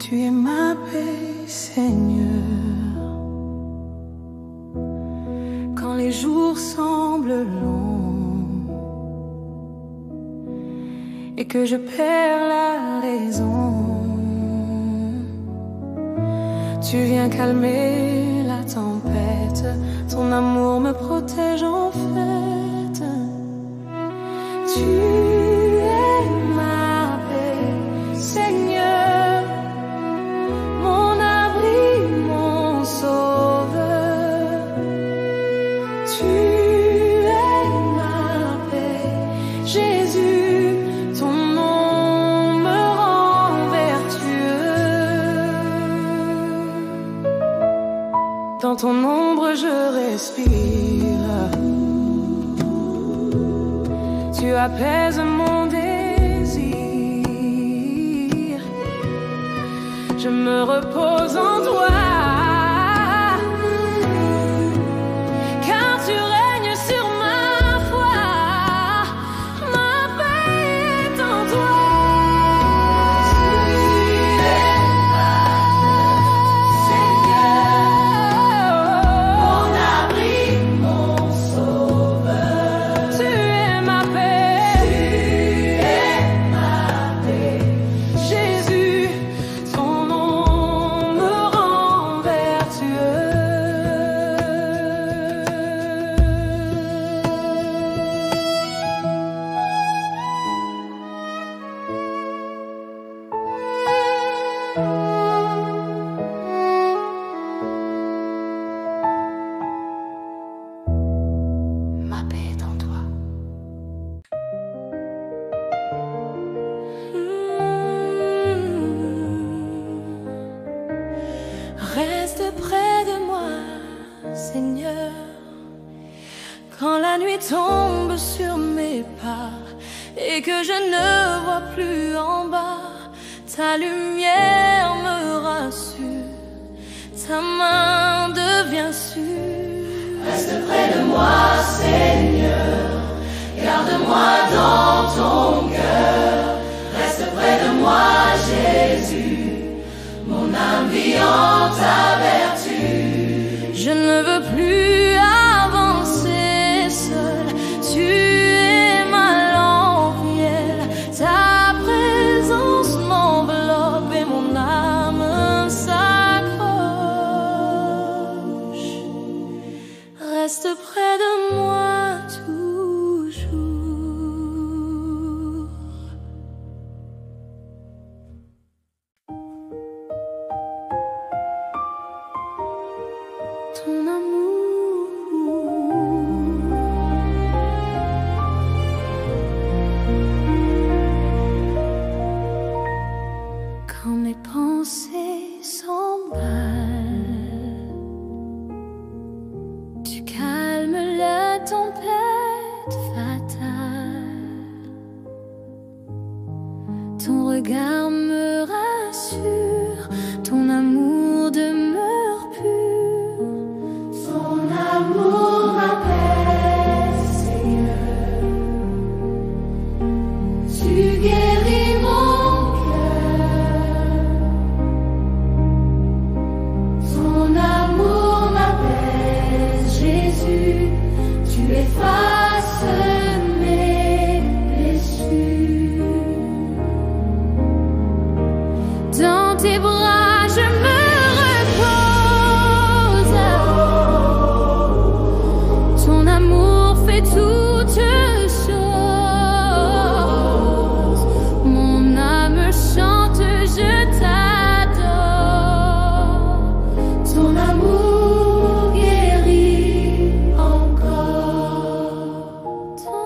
Tu es ma paix, Seigneur. Quand les jours semblent longs et que je perds la raison, tu viens calmer la tempête. Ton amour me protège en fait. Tu es ma paix, Seigneur, mon abri, mon sauveur. Tu es ma paix, Jésus, ton nom me rend vertueux. Dans ton ombre je respire. Tu apaises mon désir. Je me repose en toi. Car tu règnes sur ma foi. Ma paix est en toi. Tu es ma Seigneur, mon abri, mon sauveur. Tu es ma paix, Jésus, ton nom me rend vertueux. Ma paix est en toi. Reste près de moi, Seigneur, quand la nuit tombe sur mes pas et que je ne vois plus en bas. Ta lumière me rassure, ta main devient sûre. Reste près de moi, Seigneur, garde-moi dans ton cœur. Reste près de moi, Jésus, mon âme vit en ta vertu. Je ne veux plus avancer seul. Tu es ma lampe, ta présence m'enveloppe et mon âme s'accroche. Reste près de moi toujours. Ton amour, quand mes pensées s'emballent, tu calmes la tempête fatale. Ton regard me rassure, ton amour demeure pur. Ton amour m'apaise, Seigneur. Tu guéris mon cœur. Ton amour m'apaise, Jésus. Tu effaces mes blessures. Dans tes bras je me repose. Ton amour fait toutes choses. Mon âme chante, je t'adore. Ton amour guérit encore. Ton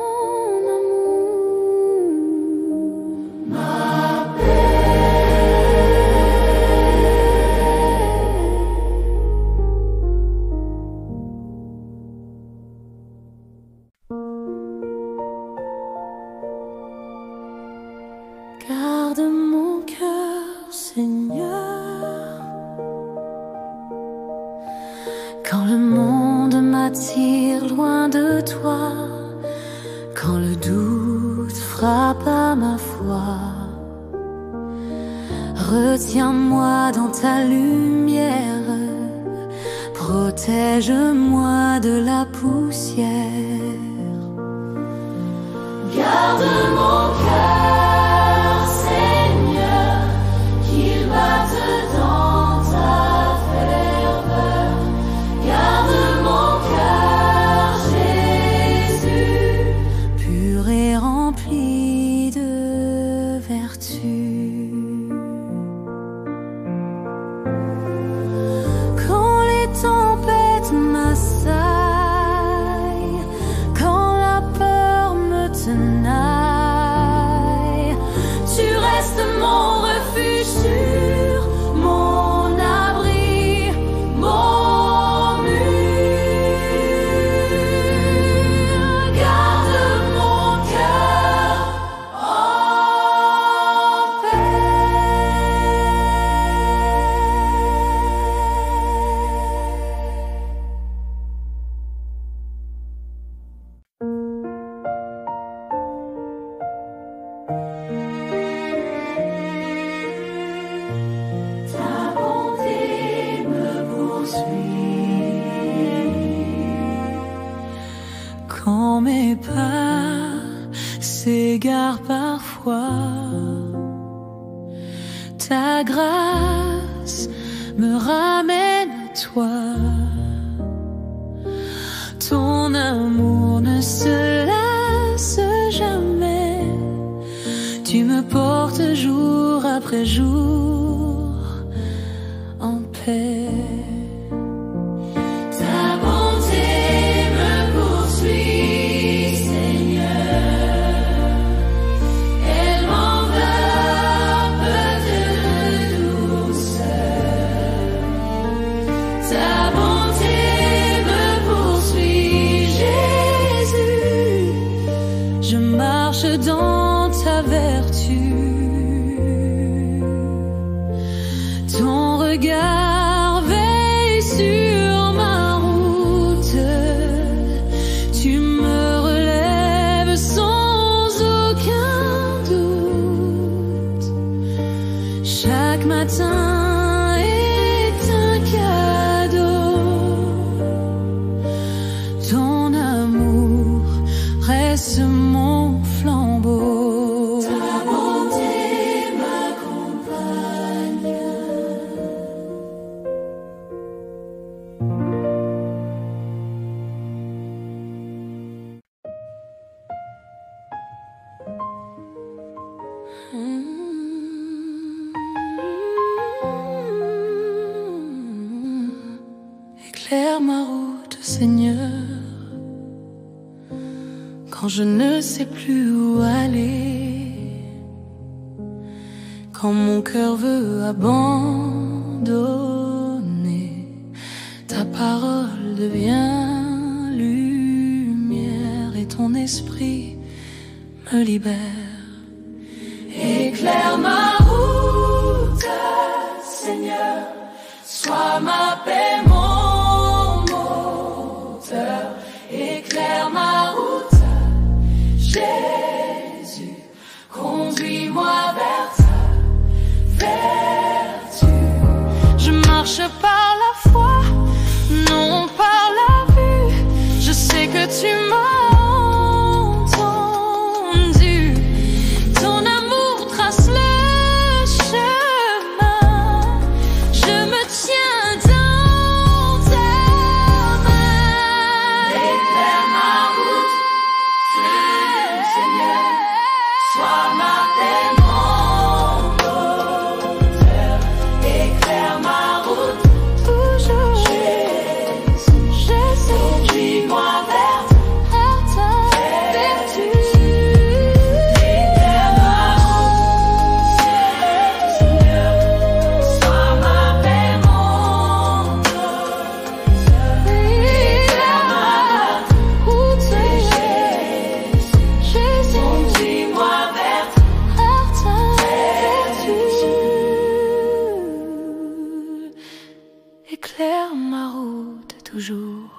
Retiens-moi dans ta lumière, protège-moi de la poussière. Garde mon cœur, Seigneur, qu'il batte dans ta ferveur. Garde mon cœur, Jésus, pur et rempli de vertu. Quand les tempêtes m'assaillent, quand la peur me tenaille, tu restes mon refuge sûr, mon abri, mon mur. Garde mon cœur en Ta bonté me poursuit. Quand mes pas s'égarent parfois, ta grâce me ramène à toi. Ton amour ne se lasse jamais. Tu me portes jour après jour en paix. Ta bonté me poursuit, Seigneur. Elle m'enveloppe de douceur. Ta bonté me poursuit, Jésus. Je marche dans ta vertu. Ton regard veille sur ma route. Tu me relèves sans aucun doute. Chaque matin est un cadeau. Ton amour reste mon flambeau. Ta bonté m'accompagne. Éclaire ma route, Seigneur, quand je ne sais plus où aller, quand mon cœur veut abandonner. Ta parole devient lumière et ton esprit me libère. Éclaire ma route, Seigneur, sois ma paix, mon moteur. Éclaire ma route, Jésus, conduis-moi vers ta vertu. Je marche par la foi, non par la vue. Je sais que tu m'as entendu. Ton amour trace le chemin. Je me tiens dans ta main. Éclaire ma route, Seigneur, sois ma paix, mon moteur. Éclaire ma route, toujours. Jésus, conduis-moi vers ta vertu. Éclaire ma route, Seigneur, sois ma paix, mon moteur. Éclaire ma route, Jésus, conduis-moi vers ta vertu. Éclaire ma route toujours.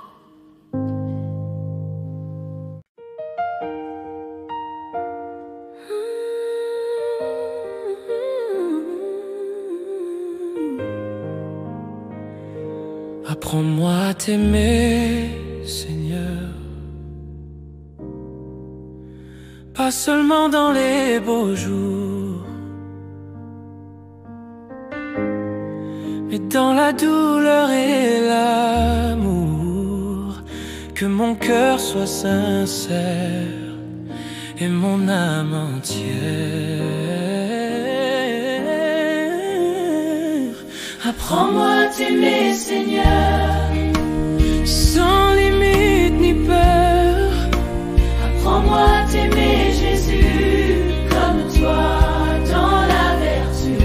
Apprends-moi à t'aimer, Seigneur, pas seulement dans les beaux jours, mais dans la douleur et l'amour. Que mon cœur soit sincère et mon âme entière. Apprends-moi à t'aimer, Seigneur, sans limite ni peur. Apprends-moi à t'aimer, Jésus, comme toi, dans la vertu.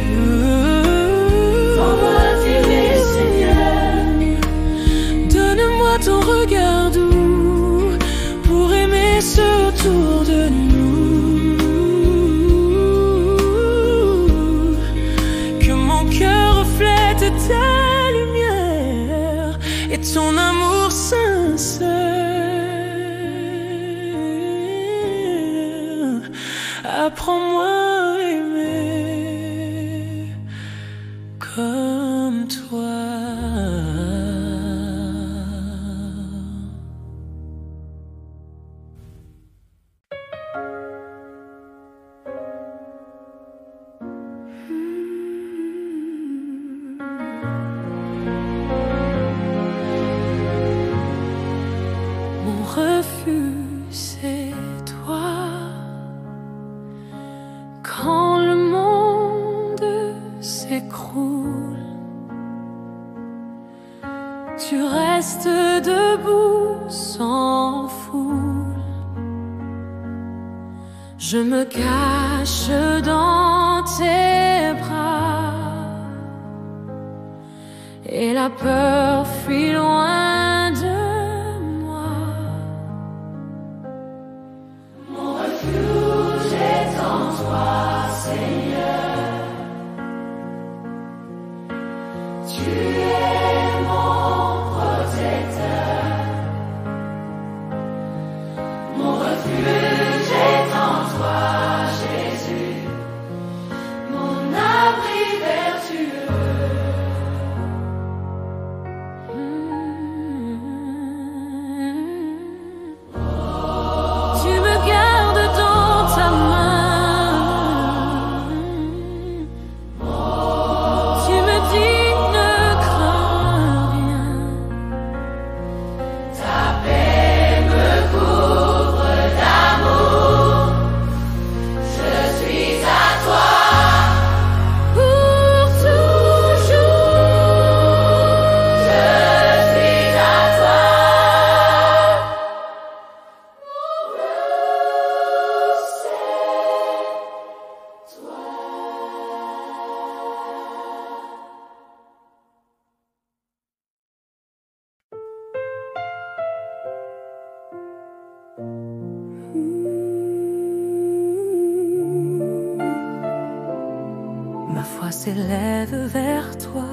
Apprends-moi à t'aimer, Seigneur. Donne-moi ton regard doux pour aimer ceux autour de nous. Que mon cœur reflète ta lumière et ton amour sincère. Apprends-moi à aimer comme toi. Mon refuge, c'est toi. Quand le monde s'écroule, tu restes debout sans foule. Je me cache dans tes bras et la peur fuit loin de moi. Mon refuge est en toi, Seigneur. Tu es mon protecteur. Mon refuge est en toi, Jésus, mon abri vertueux. Tu me gardes dans ta main. Tu me dis ne crains rien. Ta paix me couvre d'amour. Je suis à toi pour toujours. Je suis à toi. Ma foi s'élève vers toi,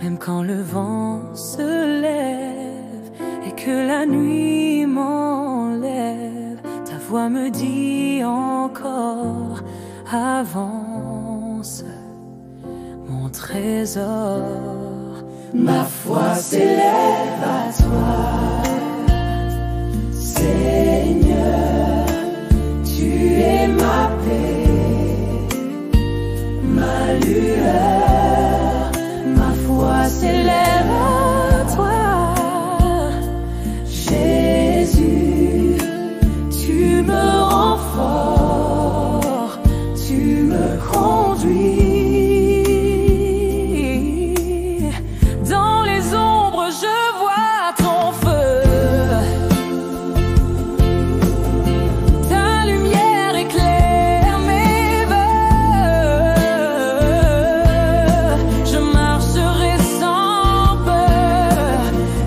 même quand le vent se lève et que la nuit m'enlève. Ta voix me dit encore, avance, mon trésor. Ma foi s'élève à toi, Seigneur. Tu es ma paix, ma lueur. Ma foi s'élève à toi, Jésus. Tu me rends fort, tu me conduis. Dans les ombres, je vois ton feu. Ta lumière éclaire mes voeux. Je marcherai sans peur,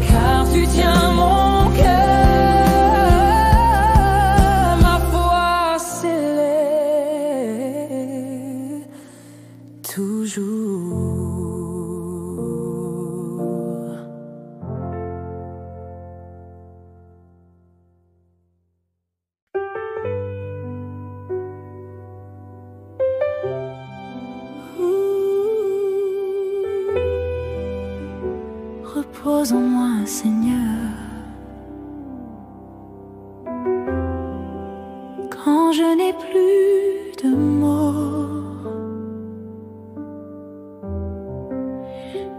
car tu tiens mon cœur. Ma foi s'élève toujours. repose en moi, Seigneur. Quand je n'ai plus de mots,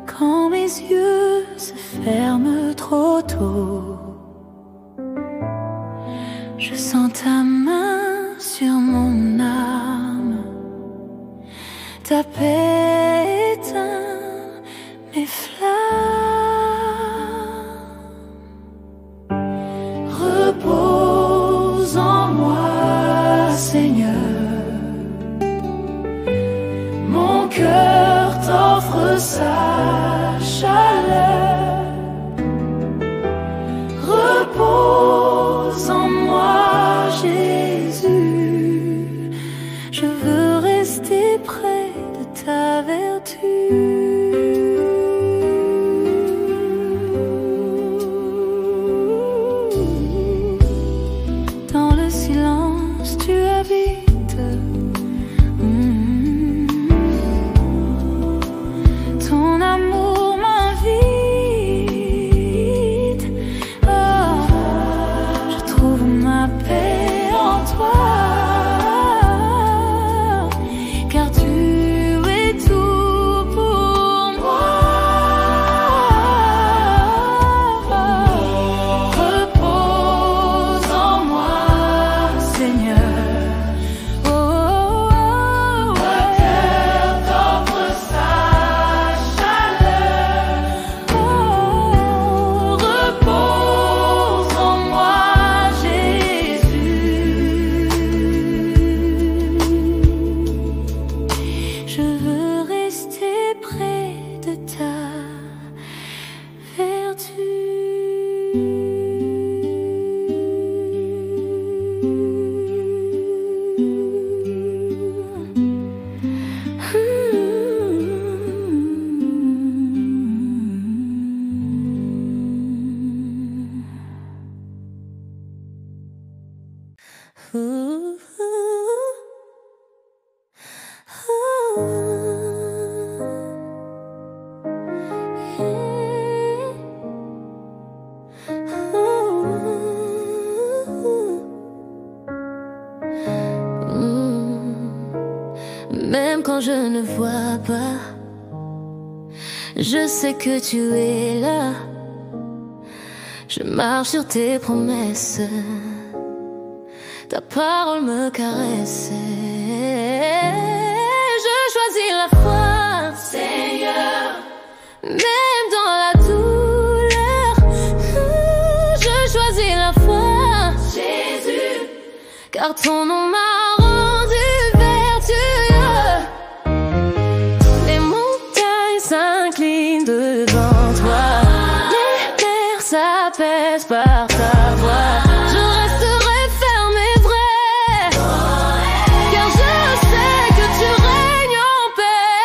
quand mes yeux se ferment trop tôt, je sens ta main sur mon âme, ta paix éteint mes flammes. Repose en moi, Seigneur. Mon cœur t'offre sa chaleur. Repose en moi, Jésus. Je veux rester près de ta vertu. Dans le silence, tu habites. Ton amour m'invite. Oh, je trouve ma paix en toi. Car tu es tout pour moi. Repose en moi, Seigneur. Oh, mon cœur t'offre sa chaleur. Oh, repose en moi, Jésus. Je veux rester près de ta vertu. Même quand je ne vois pas, je sais que tu es là. Je marche sur tes promesses, ta parole me caresse. Je choisis la foi, Seigneur, même dans la douleur. Je choisis la foi, Jésus, car ton nom m'a rendu vertueux. Les montagnes s'inclinent devant toi, les mers s'apaisent par ta voix. Je resterai ferme et vrai, car je sais que tu règnes en paix.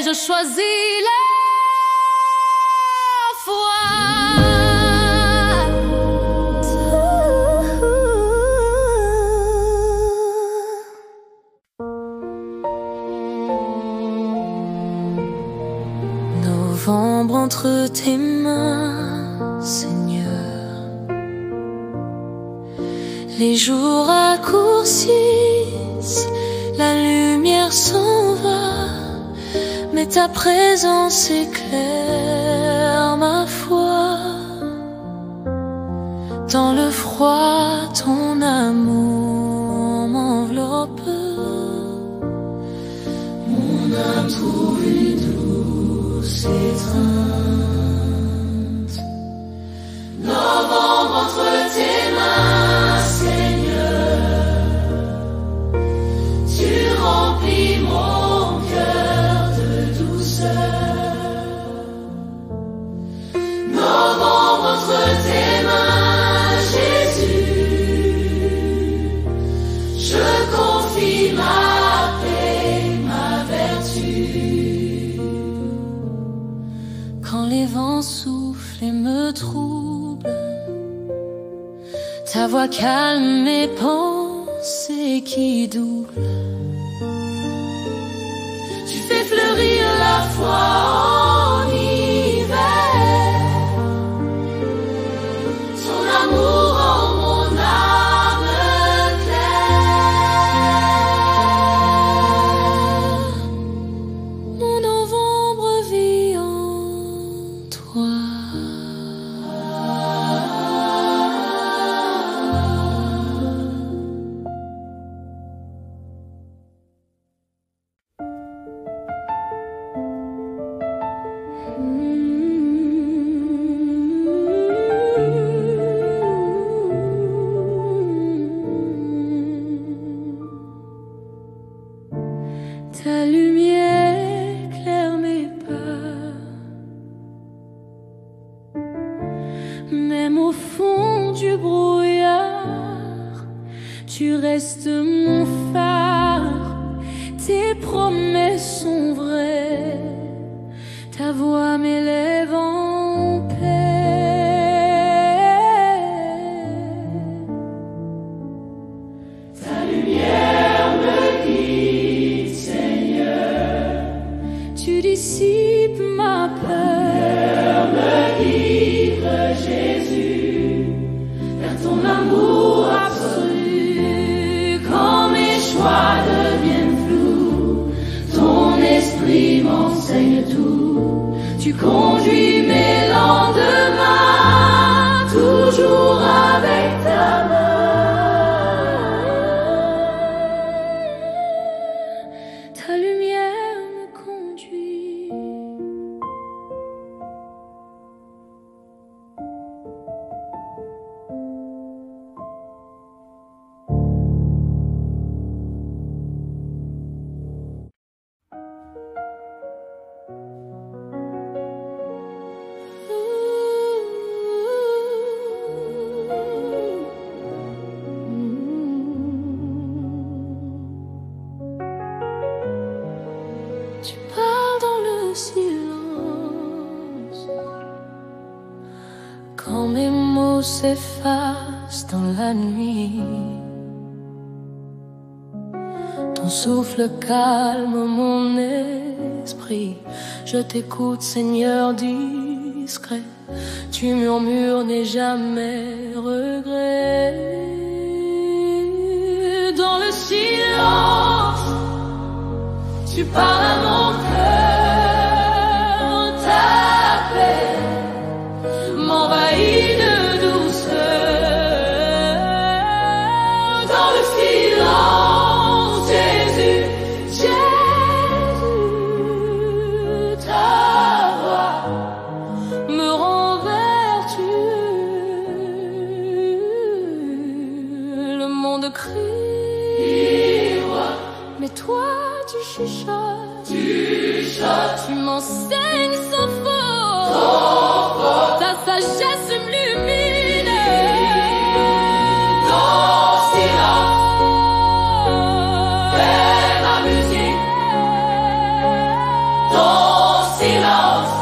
Je choisis la foi. Novembre entre tes mains, Seigneur. Les jours raccourcissent, la lumière s'en va, mais ta présence éclaire ma foi. Dans le froid, ton amour m'enveloppe. Mon âme trouve une douce étreinte. Novembre entre tes mains, Seigneur. Tu remplis mon cœur de douceur. Novembre entre tes mains, Jésus. Je confie ma paix, ma vertu. Quand les vents soufflent et me troublent, ta voix calme mes pensées qui doublent. Tu fais fleurir la foi en Ta lumière éclaire mes pas, même au fond du brouillard, tu restes mon phare. Tes promesses sont vraies, ta voix m'élève en paix. Ta lumière me guide, Seigneur, tu dissipes ma peur, me livre, Jésus, vers ton amour absolu. Quand mes choix deviennent flous, ton esprit m'enseigne tout. Tu conduis mes lendemains, toujours avec ta main. Ta lumière me conduit. Tu parles dans le silence, quand mes mots s'effacent dans la nuit. Ton souffle calme mon esprit. Je t'écoute, Seigneur discret. Tu murmures, n'aie jamais regret. Dans le silence, tu parles à mon cœur, ta paix m'envahit de douceur. Dans le silence, Jésus, Jésus, ta voix me rend vertueux. Le monde crie, mais toi tu chuchotes, tu m'enseignes sans faute, ta sagesse m'illumine. Ton silence fait ma musique, ton silence.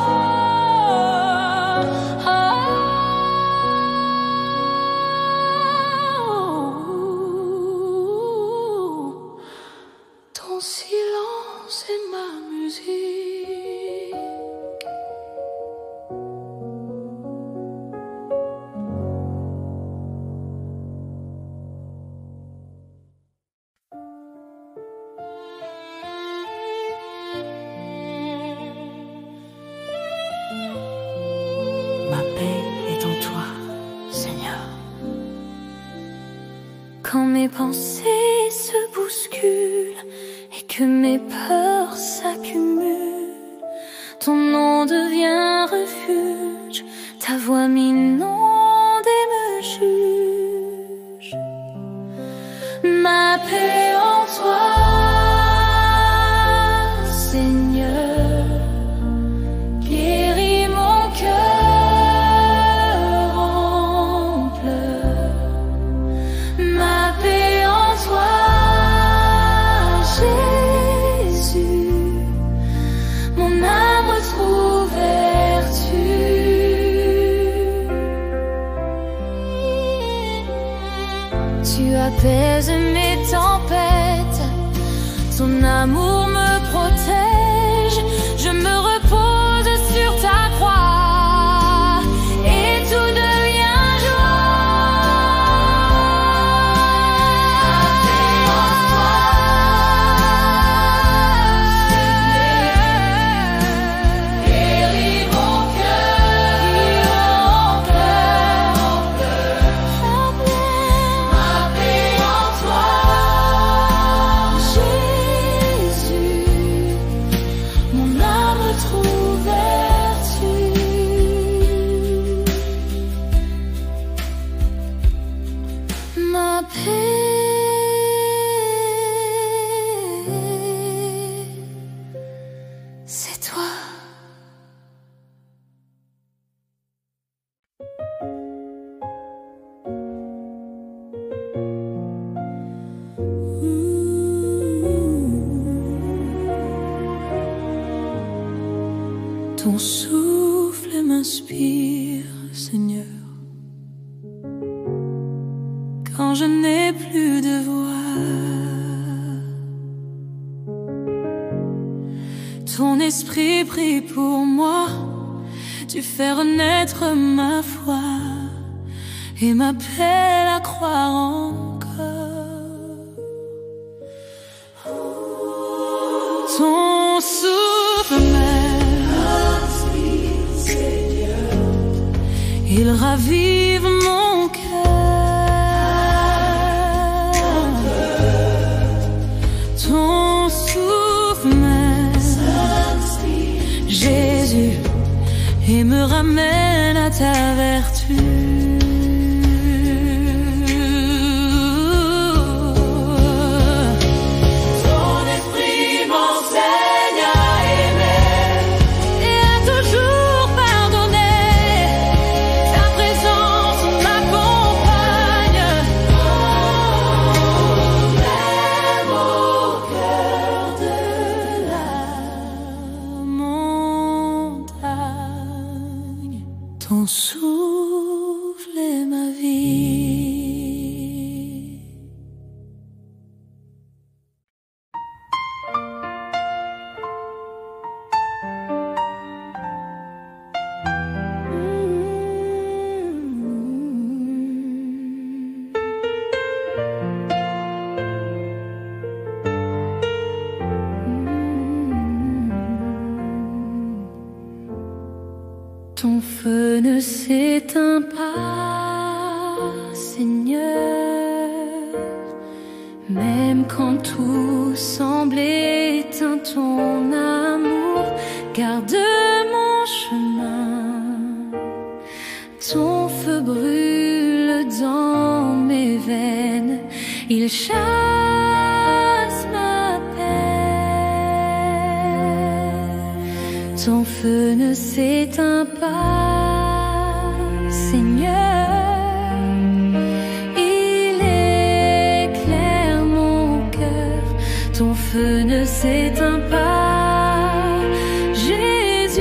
Ton silence est ma musique. Ma paix est en toi, Seigneur. Quand mes pensées se bousculent et que mes peurs s'accumulent, ton nom devient refuge, ta voix m'inonde et me juge. Ma paix en toi, Seigneur, guéris mon cœur en pleurs. Ma paix en toi, Jésus, mon âme retrouve vertu. Tu apaises mes tempêtes, ton amour me protège. Je me repose sur ta croix et tout devient guéris mon cœur, ma paix en toi, Jésus, mon âme c'est toi. Ton souffle m'inspire, Seigneur, quand je n'ai plus de voix. Ton esprit prie pour moi, tu fais renaître ma foi et m'appelle à croire encore. Ton souffle il ravive mon cœur. Ton souffle m'inspire, Jésus, et me ramène à ta vertu. Ton souffle est ma vie. Ton feu ne s'éteint pas, Seigneur, même quand tout semble éteint, ton amour garde mon chemin. Ton feu brûle dans mes veines, il chasse ma peine. Ton feu ne s'éteint pas, Seigneur, il éclaire mon cœur. Ton feu ne s'éteint pas, Jésus,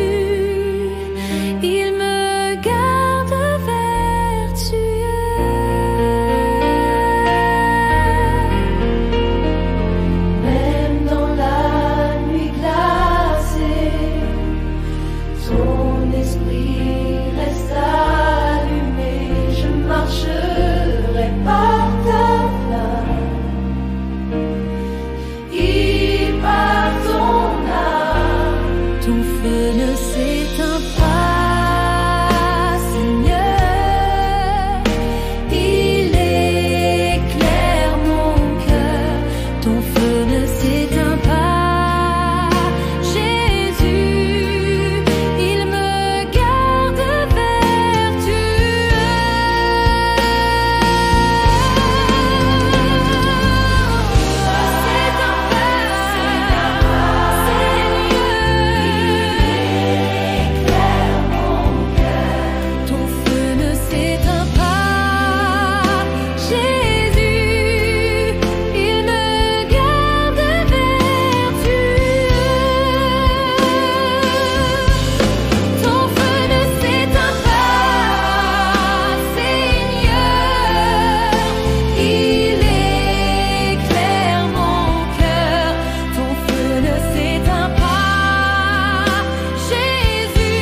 il me garde vertueux. Même dans la nuit glacée, ton esprit reste allumé. Je marcherai par ta flamme, et par ton âme. Ton feu ne s'éteint pas, Seigneur, il éclaire mon cœur. Ton feu ne s'éteint pas, Jésus, il me garde vertueux. C'est un feu, éclaire mon cœur. Ton feu ne s'éteint pas, Jésus, il me garde vertueux. Ton feu ne s'éteint pas, Seigneur, il éclaire mon cœur. Ton feu ne s'éteint pas, Jésus,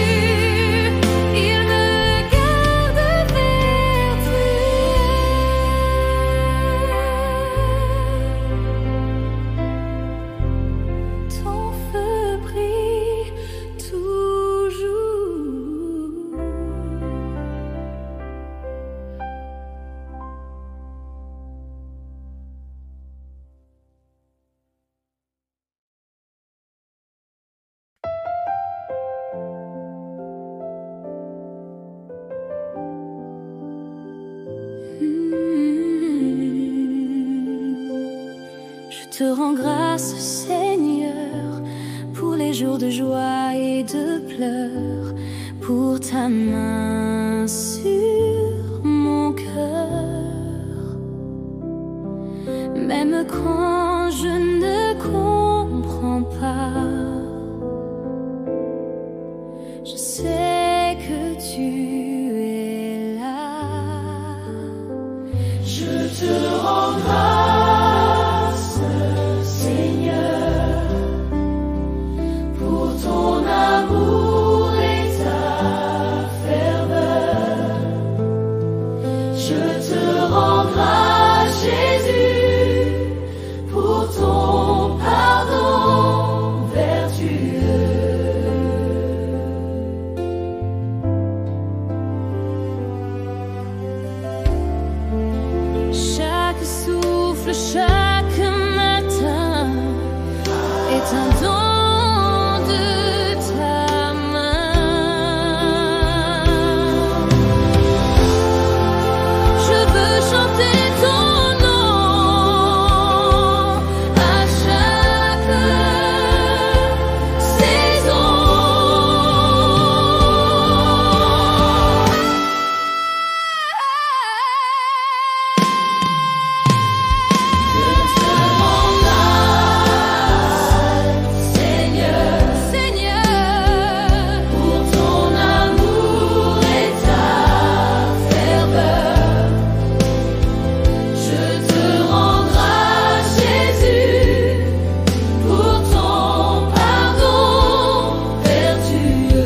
il me garde vertueux. Ton feu brille toujours. Je te rends grâce, Seigneur, pour les les jours de joie et de pleurs, pour ta main sur mon cœur. Même quand je ne comprends pas, je sais que tu es là. Je te rends grâce, Seigneur, pour ton amour et ta ferveur. Je te rends grâce, Jésus, pour ton pardon vertueux. Chaque souffle, chaque matin est un don de ta main. Je veux chanter ton nom à chaque saison. Seigneur, pour ton amour et ta ferveur. Je te rends grâce, Jésus, pour ton pardon vertueux.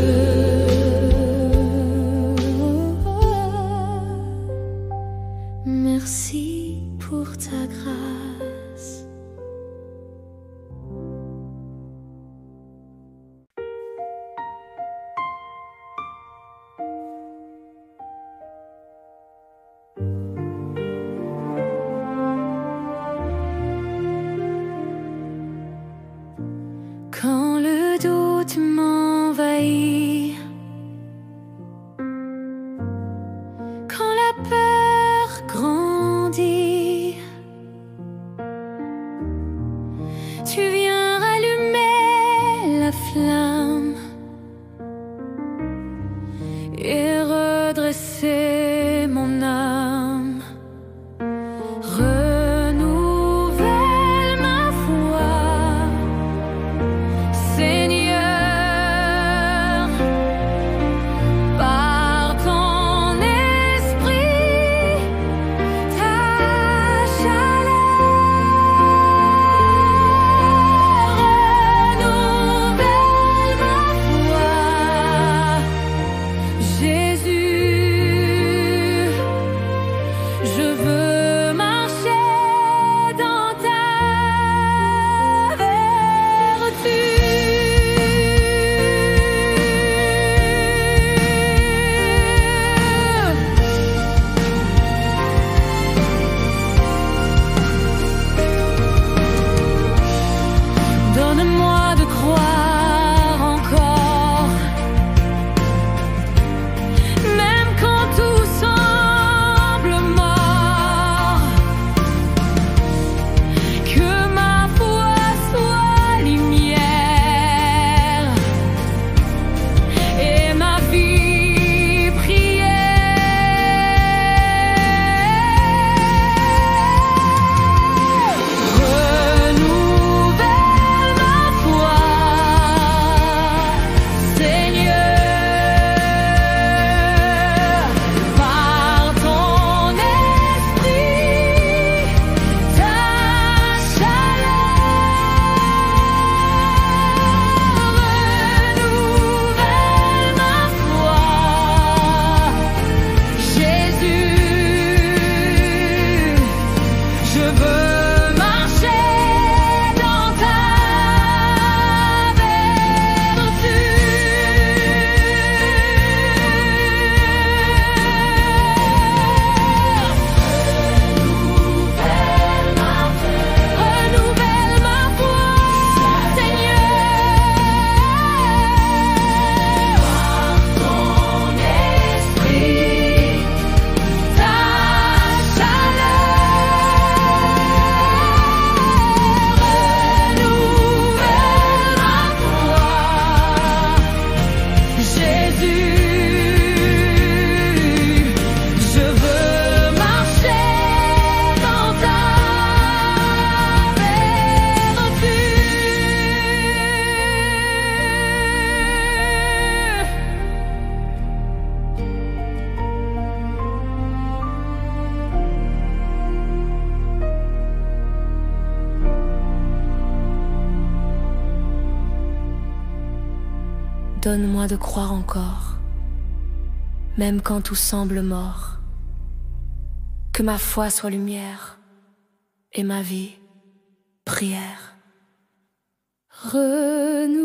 Merci pour ta grâce. Quand le doute m'envahit, quand la peur grandit, tu viens rallumer la flamme et redresser mon âme. Renouvelle ma foi, Seigneur. Donne-moi de croire encore, même quand tout semble mort. Que ma foi soit lumière et ma vie prière. Renouvelle